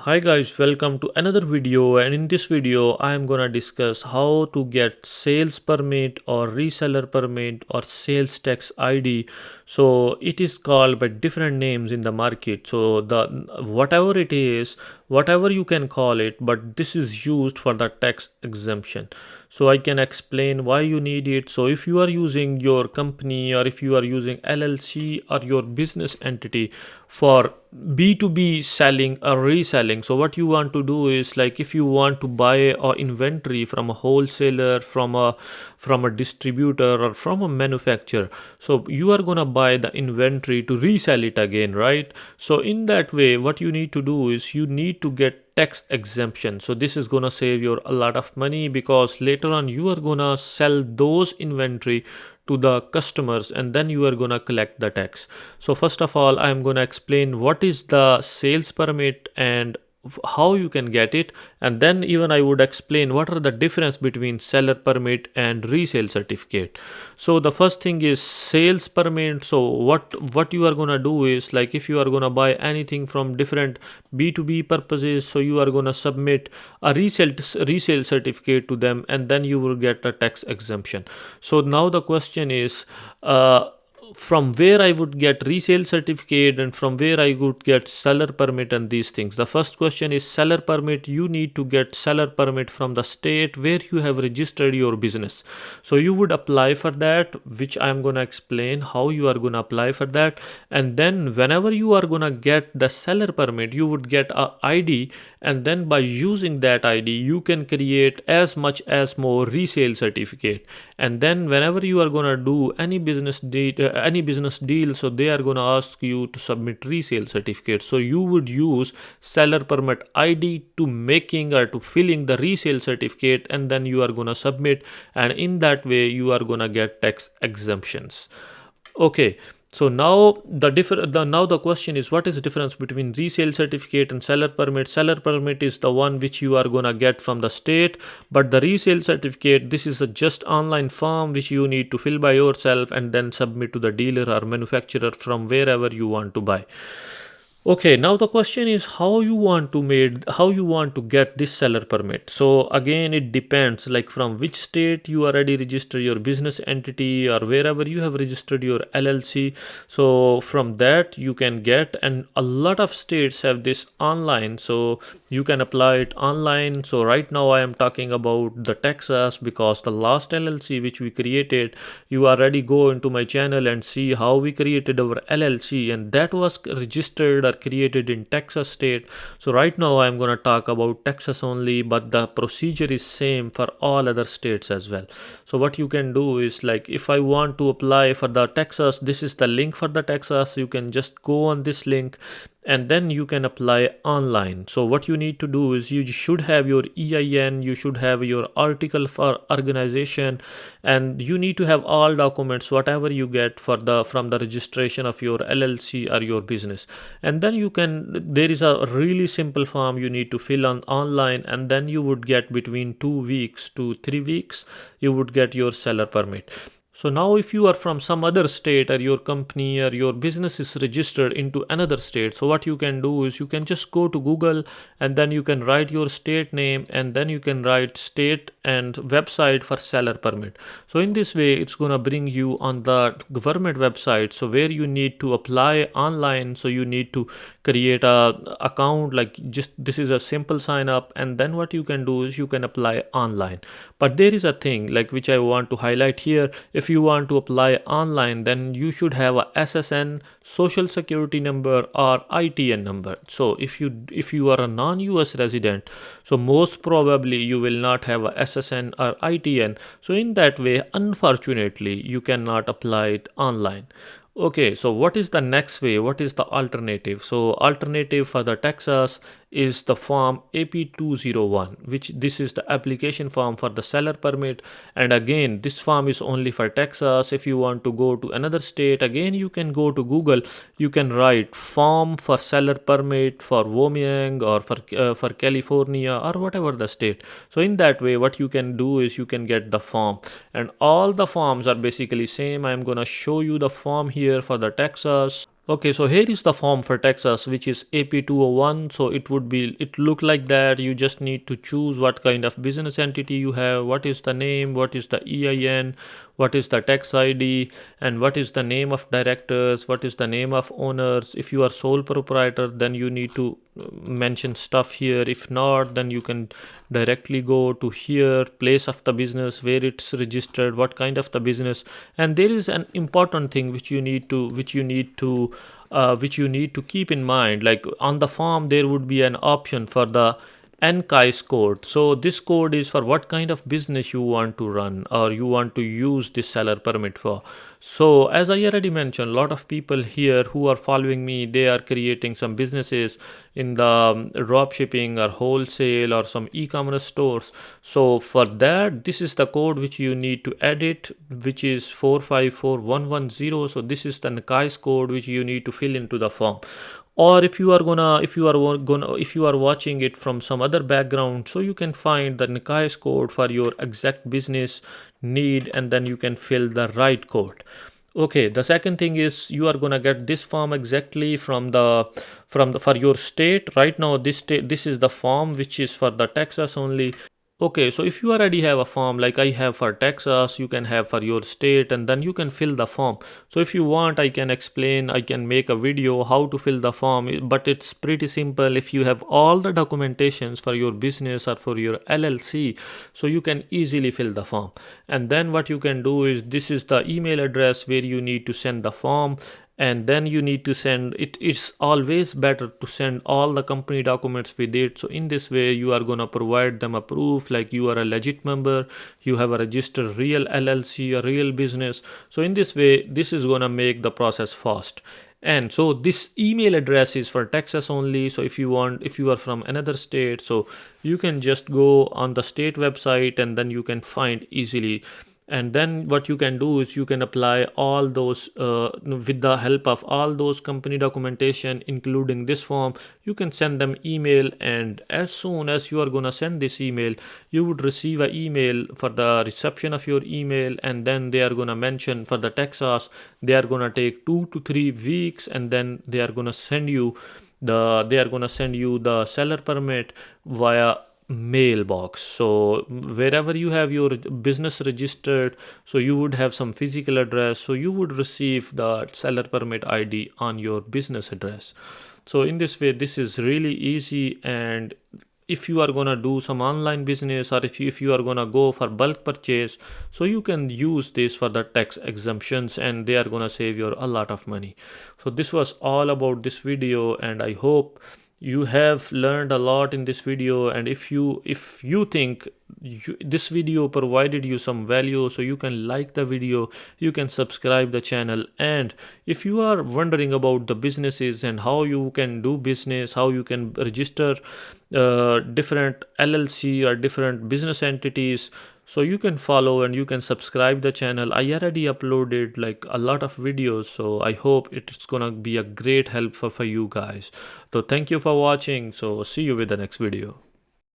Hi guys, welcome to another video, and in this video I am gonna discuss how to get sales permit or reseller permit or sales tax ID. So it is called by different names in the market. So the whatever it is, whatever you can call it, but this is used for the tax exemption. So I can explain why you need it. So if you are using your company or if you are using LLC or your business entity for B2B selling or reselling, so what you want to do is, like, if you want to buy a inventory from a wholesaler, from a distributor or from a manufacturer, so you are going to buy the inventory to resell it again, right? So in that way, what you need to do is you need to get tax exemption. So this is gonna save you a lot of money, because later on you are gonna sell those inventory to the customers and then you are gonna collect the tax. So first of all, I am gonna explain what is the sales permit and how you can get it, and then even I would explain what are the difference between seller permit and resale certificate. So the first thing is sales permit. So what you are going to do is, like, if you are going to buy anything from different B2B purposes, so you are going to submit a resale certificate to them and then you will get a tax exemption. So now the question is, from where I would get resale certificate and from where I would get seller permit and these things. The first question is seller permit. You need to get seller permit from the state where you have registered your business. So you would apply for that, which I am going to explain how you are going to apply for that. And then whenever you are going to get the seller permit, you would get a ID, and then by using that ID you can create as much as more resale certificate. And then whenever you are going to do any business deal, so they are going to ask you to submit resale certificate. So you would use seller permit ID to making or to filling the resale certificate, and then you are going to submit, and in that way you are going to get tax exemptions. Okay, so now the question is, what is the difference between resale certificate and seller permit? Seller permit is the one which you are gonna get from the state, but the resale certificate, this is a just online form which you need to fill by yourself and then submit to the dealer or manufacturer from wherever you want to buy. Okay, now the question is how you want to get this seller permit. So again, it depends, like, from which state you already register your business entity or wherever you have registered your LLC. So from that you can get, and a lot of states have this online, so you can apply it online. So right now I am talking about the Texas, because the last LLC which we created, you already go into my channel and see how we created our LLC, and that was registered or created in Texas state. So right now I'm going to talk about Texas only, but the procedure is same for all other states as well. So what you can do is, like, if I want to apply for the Texas, this is the link for the Texas. You can just go on this link and then you can apply online. So what you need to do is, you should have your EIN, you should have your article for organization, and you need to have all documents whatever you get for the from the registration of your LLC or your business. And then there is a really simple form you need to fill on online, and then you would get between 2 weeks to 3 weeks you would get your seller permit. So now if you are from some other state, or your company or your business is registered into another state, so what you can do is, you can just go to Google and then you can write your state name and then you can write state and website for seller permit. So in this way it's going to bring you on the government website, so where you need to apply online. So you need to create a account, like, just this is a simple sign up, and then what you can do is you can apply online. But there is a thing, like, which I want to highlight here. If you want to apply online, then you should have a SSN, social security number, or ITN number. So if you are a non-US resident, so most probably you will not have a SSN or ITN. So in that way, unfortunately, you cannot apply it online. Okay, so what is the next way? What is the alternative? So alternative for the Texas is the form AP201, which this is the application form for the seller permit. And again, this form is only for Texas. If you want to go to another state, again you can go to Google, you can write form for seller permit for Wyoming or for California or whatever the state. So in that way, what you can do is you can get the form, and all the forms are basically same. I am going to show you the form here for the Texas. Okay, so here is the form for Texas, which is AP201. So it look like that. You just need to choose what kind of business entity you have, what is the name, what is the EIN, what is the tax ID, and what is the name of directors, what is the name of owners. If you are sole proprietor, then you need to mention stuff here. If not, then you can directly go to here, place of the business, where it's registered, what kind of the business. And there is an important thing which you need to keep in mind. Like on the form there would be an option for the NKIS code. So this code is for what kind of business you want to run or you want to use this seller permit for. So as I already mentioned, a lot of people here who are following me, they are creating some businesses in the drop shipping or wholesale or some e-commerce stores. So for that, this is the code which you need to edit, which is 454110. So this is the NKIS code which you need to fill into the form. Or if you are watching it from some other background, so you can find the NKIS code for your exact business need, and then you can fill the right code. Okay, the second thing is you are gonna get this form exactly from the for your state. Right now this is the form which is for the Texas only. Okay, so if you already have a form like I have for Texas, you can have for your state, and then you can fill the form. So if you want, I can explain, I can make a video how to fill the form, but it's pretty simple. If you have all the documentations for your business or for your LLC, so you can easily fill the form. And then what you can do is, this is the email address where you need to send the form, and then you need to send it. It's always better to send all the company documents with it. So in this way you are going to provide them a proof like you are a legit member, you have a registered real LLC, a real business. So in this way, this is going to make the process fast. And so this email address is for Texas only. So if you want, if you are from another state, so you can just go on the state website and then you can find easily. And then what you can do is you can apply all those with the help of all those company documentation including this form. You can send them email, and as soon as you are going to send this email, you would receive an email for the reception of your email, and then they are going to mention for the Texas they are going to take 2 to 3 weeks, and then they are going to send you the seller permit via mailbox. So wherever you have your business registered, so you would have some physical address, so you would receive the seller permit ID on your business address. So in this way, this is really easy. And if you are going to do some online business, or if you are going to go for bulk purchase, so you can use this for the tax exemptions, and they are going to save you a lot of money. So this was all about this video, and I hope you have learned a lot in this video. And if you think this video provided you some value, so you can like the video, you can subscribe the channel. And if you are wondering about the businesses and how you can do business, how you can register different LLC or different business entities, so you can follow and you can subscribe the channel. I already uploaded like a lot of videos, so I hope it's gonna be a great help for you guys. So thank you for watching. So see you with the next video.